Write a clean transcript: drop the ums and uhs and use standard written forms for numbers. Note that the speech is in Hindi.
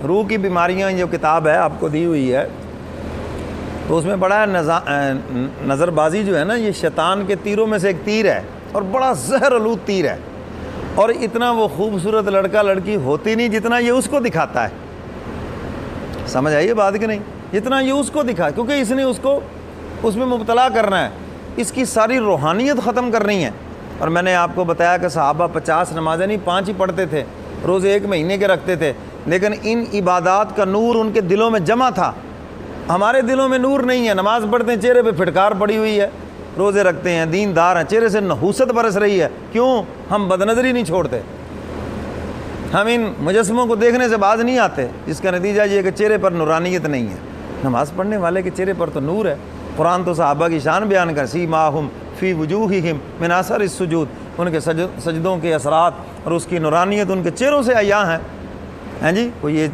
रूह की बीमारियाँ जो किताब है आपको दी हुई है, तो उसमें बड़ा है नज़रबाजी जो है ना, ये शैतान के तीरों में से एक तीर है और बड़ा जहरआलूद तीर है। और इतना वो खूबसूरत लड़का लड़की होती नहीं जितना ये उसको दिखाता है। समझ आइए बात कि नहीं? जितना ये उसको दिखा, क्योंकि इसने उसको उसमें मुब्तला करना है, इसकी सारी रूहानियत ख़त्म करनी है। और मैंने आपको बताया कि सहाबा 50 नमाज़ें नहीं 5 ही पढ़ते थे, रोज़े 1 महीने के रखते थे, लेकिन इन इबादत का नूर उनके दिलों में जमा था। हमारे दिलों में नूर नहीं है। नमाज़ पढ़ते हैं, चेहरे पे फिटकार पड़ी हुई है, रोज़े रखते हैं, दीनदार हैं, चेहरे से नहूसत बरस रही है। क्यों? हम बदनज़री नहीं छोड़ते, हम इन मुजस्मों को देखने से बाज नहीं आते, जिसका नतीजा ये कि चेहरे पर नूरानियत नहीं है। नमाज़ पढ़ने वाले के चेहरे पर तो नूर है। कुरान तो सहाबा की शान बयान कर, सीमाहुम फ़ी वुजूहिहिम मिन असर सुजूद, उनके सजदों के असरात और उसकी नूरानियत उनके चेहरों से अय्या हैं। हैं जी, कोई ये